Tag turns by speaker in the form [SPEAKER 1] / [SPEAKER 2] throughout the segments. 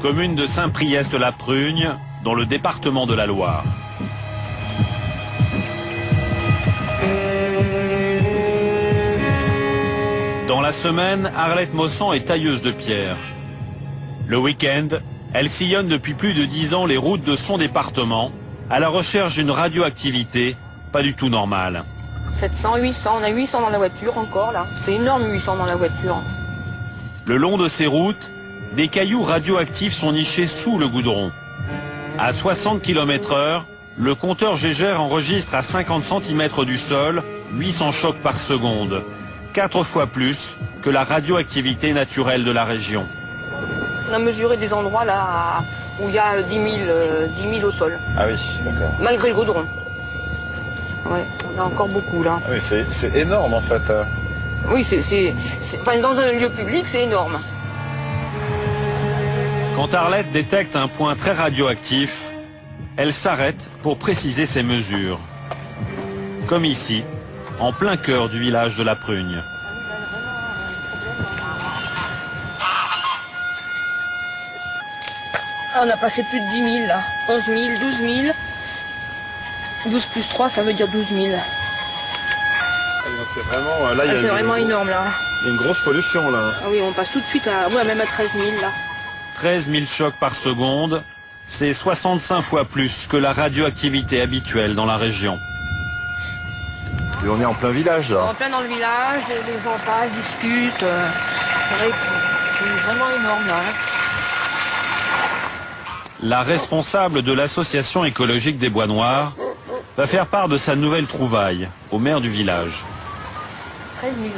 [SPEAKER 1] commune de Saint-Priest-la-Prugne, dans le département de la Loire. Dans la semaine, Arlette Mossan est tailleuse de pierre. Le week-end, elle sillonne depuis plus de 10 ans les routes de son département à la recherche d'une radioactivité pas du tout normale.
[SPEAKER 2] 700, 800, on a 800 dans la voiture encore là. C'est énorme 800 dans la voiture.
[SPEAKER 1] Le long de ces routes, des cailloux radioactifs sont nichés sous le goudron. À 60 km/h, le compteur Gégère enregistre à 50 cm du sol 800 chocs par seconde, 4 fois plus que la radioactivité naturelle de la région.
[SPEAKER 2] On a mesuré des endroits là où il y a 10 000 au sol.
[SPEAKER 3] Ah oui, d'accord.
[SPEAKER 2] Malgré le goudron. Ouais, on a encore beaucoup là.
[SPEAKER 3] Ah oui, c'est énorme en fait.
[SPEAKER 2] Oui, enfin, dans un lieu public, c'est énorme.
[SPEAKER 1] Quand Arlette détecte un point très radioactif, elle s'arrête pour préciser ses mesures. Comme ici, en plein cœur du village de la Prugne.
[SPEAKER 2] On a passé plus de 10 000 là. 11 000, 12 000. 12 plus 3, ça veut dire 12 000.
[SPEAKER 3] C'est vraiment, là,
[SPEAKER 2] c'est vraiment énorme là.
[SPEAKER 3] Il y a une grosse pollution là.
[SPEAKER 2] Ah oui, on passe tout de suite à, même à 13 000 là.
[SPEAKER 1] 13 000 chocs par seconde, c'est 65 fois plus que la radioactivité habituelle dans la région.
[SPEAKER 3] Et on est en plein village là.
[SPEAKER 2] En plein dans le village, les gens passent, discutent. C'est vrai que c'est vraiment énorme là.
[SPEAKER 1] La responsable de l'association écologique des Bois Noirs va faire part de sa nouvelle trouvaille au maire du village.
[SPEAKER 2] 13 000.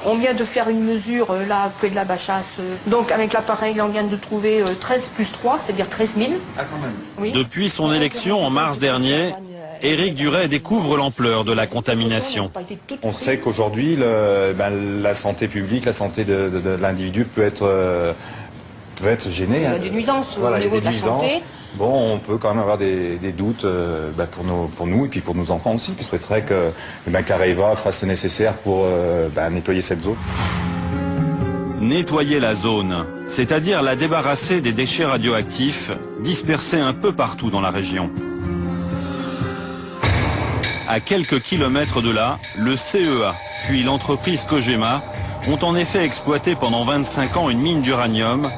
[SPEAKER 2] On vient de faire une mesure là près de la Bachasse. Donc avec l'appareil, on vient de trouver 13 plus 3, c'est-à-dire 13 000. Ah quand même. Oui.
[SPEAKER 1] Depuis son élection en mars dernier, Éric Duret découvre l'ampleur de la contamination.
[SPEAKER 3] On sait qu'aujourd'hui, la santé publique, la santé de l'individu peut être gênée.
[SPEAKER 2] Il y a des nuisances
[SPEAKER 3] voilà,
[SPEAKER 2] au niveau de la santé.
[SPEAKER 3] Bon, on peut quand même avoir des doutes pour nous et puis pour nos enfants aussi. Puis je souhaiterais qu'Areva fasse le nécessaire pour nettoyer cette zone.
[SPEAKER 1] Nettoyer la zone, c'est-à-dire la débarrasser des déchets radioactifs dispersés un peu partout dans la région. À quelques kilomètres de là, le CEA, puis l'entreprise Cogema, ont en effet exploité pendant 25 ans une mine d'uranium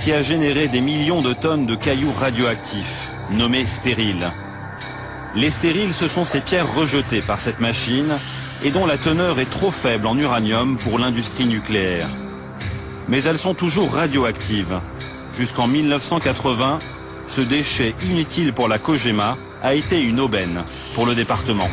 [SPEAKER 1] qui a généré des millions de tonnes de cailloux radioactifs, nommés stériles. Les stériles, ce sont ces pierres rejetées par cette machine et dont la teneur est trop faible en uranium pour l'industrie nucléaire. Mais elles sont toujours radioactives. Jusqu'en 1980, ce déchet inutile pour la Cogema a été une aubaine pour le département.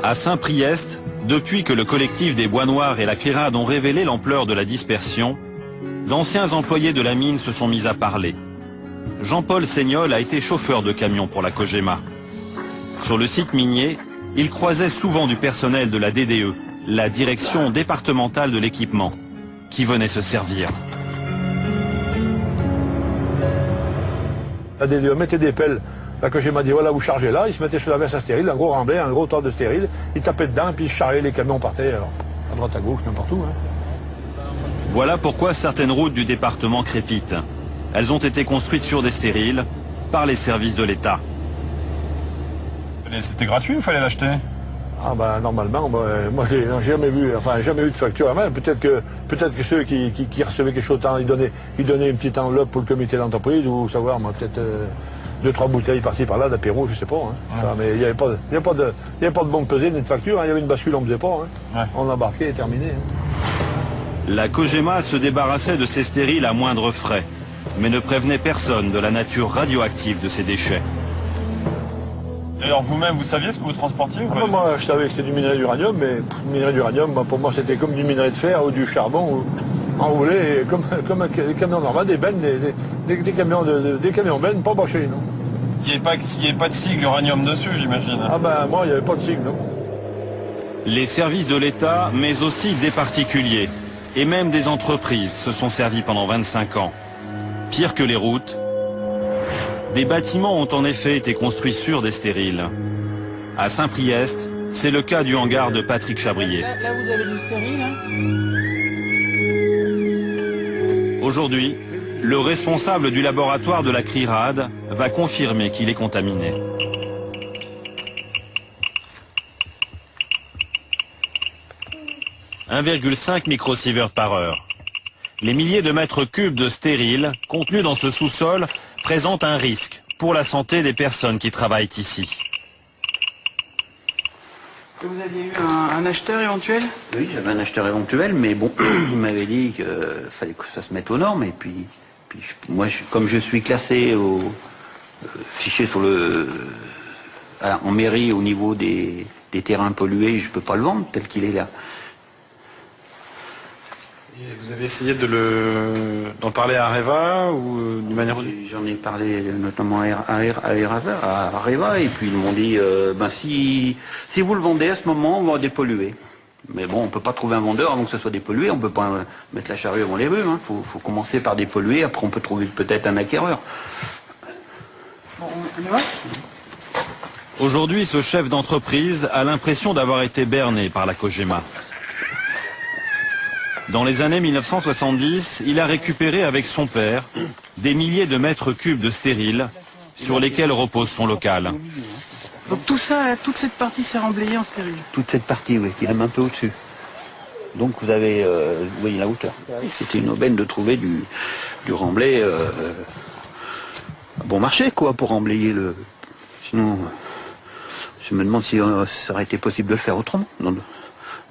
[SPEAKER 1] À Saint-Priest, depuis que le collectif des Bois Noirs et la CRIRAD ont révélé l'ampleur de la dispersion, d'anciens employés de la mine se sont mis à parler. Jean-Paul Seignol a été chauffeur de camion pour la Cogema. Sur le site minier, il croisait souvent du personnel de la DDE, la direction départementale de l'équipement, qui venait se servir.
[SPEAKER 4] La DDE mettait des pelles. La Cogema dit voilà, vous chargez là, ils se mettaient sur la verse à stérile, un gros remblai, un gros tas de stérile, ils tapaient dedans et puis ils chargeaient, les camions partaient alors, à droite à gauche, n'importe où.
[SPEAKER 1] Voilà pourquoi certaines routes du département crépitent. Elles ont été construites sur des stériles par les services de l'État.
[SPEAKER 5] C'était gratuit ou fallait l'acheter?
[SPEAKER 4] Ah ben normalement, moi j'ai jamais vu de facture. Peut-être que ceux qui recevaient quelque chose, ils donnaient une petite enveloppe pour le comité d'entreprise ou savoir, moi peut-être 2-3 bouteilles par-ci par-là d'apéro, je sais pas. Ça, mais il n'y avait pas de bon pesée ni de facture. Il y avait une bascule, on ne faisait pas. On embarquait et terminé.
[SPEAKER 1] La Cogema se débarrassait de ces stériles à moindre frais, mais ne prévenait personne de la nature radioactive de ces déchets.
[SPEAKER 5] Et alors vous-même, vous saviez ce que vous transportiez ou pas?
[SPEAKER 4] Moi, je savais que c'était du minerai d'uranium, mais le minerai d'uranium, pour moi, c'était comme du minerai de fer ou du charbon enroulé, comme un camion normal, des bennes, des camions bennes, pas bâchés, non.
[SPEAKER 5] Il n'y avait pas de sigle uranium dessus, j'imagine.
[SPEAKER 4] Ah ben, moi, il n'y avait pas de sigle, non.
[SPEAKER 1] Les services de l'État, mais aussi des particuliers, et même des entreprises se sont servis pendant 25 ans. Pire que les routes, des bâtiments ont en effet été construits sur des stériles. À Saint-Priest, C'est le cas du hangar de Patrick Chabrier.
[SPEAKER 6] Là, vous avez du stérile, hein.
[SPEAKER 1] Aujourd'hui, le responsable du laboratoire de la CRIRAD va confirmer qu'il est contaminé. « 1,5 microsievert par heure. Les milliers de mètres cubes de stériles contenus dans ce sous-sol présentent un risque pour la santé des personnes qui travaillent ici.
[SPEAKER 6] Vous aviez eu un acheteur éventuel?
[SPEAKER 7] Oui, j'avais un acheteur éventuel, mais bon, il m'avait dit qu'il fallait que ça se mette aux normes. Et puis moi, comme je suis classé au fichier sur en mairie au niveau des terrains pollués, je ne peux pas le vendre tel qu'il est là.
[SPEAKER 5] Et vous avez essayé d'en parler à Areva ou d'une manière...
[SPEAKER 7] J'en ai parlé notamment à Areva, et puis ils m'ont dit si vous le vendez à ce moment, on va dépolluer. Mais bon, on ne peut pas trouver un vendeur avant que ce soit dépollué, on ne peut pas mettre la charrue avant les bœufs. Il faut commencer par dépolluer, après on peut trouver peut-être un acquéreur.
[SPEAKER 6] Bon, on y va?
[SPEAKER 1] Aujourd'hui, ce chef d'entreprise a l'impression d'avoir été berné par la COGEMA. Dans les années 1970, il a récupéré avec son père des milliers de mètres cubes de stériles sur lesquels repose son local.
[SPEAKER 6] Donc tout ça, toute cette partie s'est remblayée en stérile.
[SPEAKER 7] Toute cette partie, oui, qui est même un peu au-dessus. Donc vous avez, vous voyez la hauteur. C'était une aubaine de trouver du remblai bon marché, quoi, pour remblayer le... Sinon, je me demande si ça aurait été possible de le faire autrement,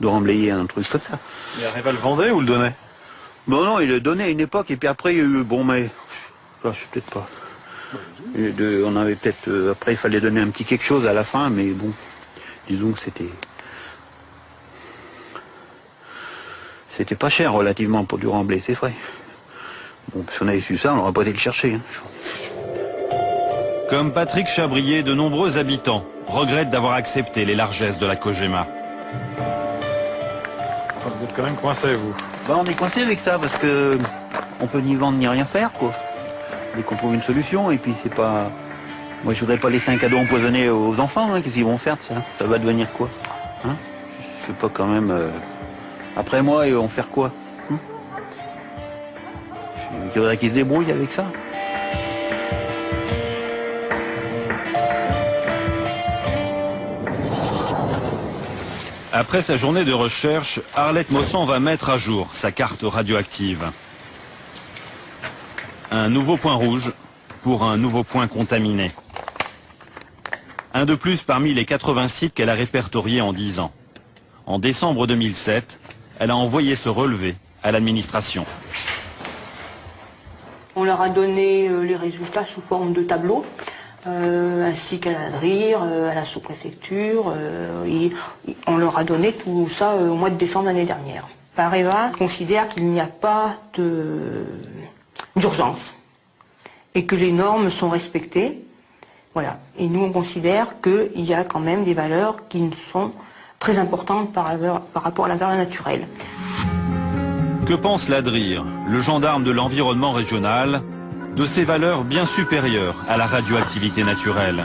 [SPEAKER 7] de remblayer un truc comme ça.
[SPEAKER 5] Et Areva le vendait ou le donnait?
[SPEAKER 7] Non, il le donnait à une époque, et puis après il y a eu, bon, mais je sais peut-être pas. On avait peut-être, après il fallait donner un petit quelque chose à la fin, mais bon, disons que c'était pas cher relativement pour du remblai, c'est vrai. Bon, si on avait su ça, on n'aurait pas été le chercher. Hein.
[SPEAKER 1] Comme Patrick Chabrier, de nombreux habitants regrettent d'avoir accepté les largesses de la COGEMA.
[SPEAKER 5] Vous êtes quand même coincé, vous.
[SPEAKER 7] On est coincé avec ça parce que on peut ni vendre ni rien faire, quoi. Dès qu'on trouve une solution, et puis c'est pas... Moi je voudrais pas laisser un cadeau empoisonné aux enfants, hein. Qu'est-ce qu'ils vont faire de ça? Ça va devenir quoi, hein? Je sais pas quand même... Après moi, ils vont faire quoi, hein? Il faudrait qu'ils se débrouillent avec ça.
[SPEAKER 1] Après sa journée de recherche, Arlette Mossan va mettre à jour sa carte radioactive. Un nouveau point rouge pour un nouveau point contaminé. Un de plus parmi les 80 sites qu'elle a répertoriés en 10 ans. En décembre 2007, elle a envoyé ce relevé à l'administration.
[SPEAKER 2] On leur a donné les résultats sous forme de tableau. Ainsi qu'à la DRIR, à la sous-préfecture. On leur a donné tout ça au mois de décembre l'année dernière. Areva considère qu'il n'y a pas d'urgence et que les normes sont respectées. Voilà. Et nous, on considère qu'il y a quand même des valeurs qui sont très importantes par rapport à la valeur naturelle.
[SPEAKER 1] Que pense la DRIR, le gendarme de l'environnement régional, de ces valeurs bien supérieures à la radioactivité naturelle?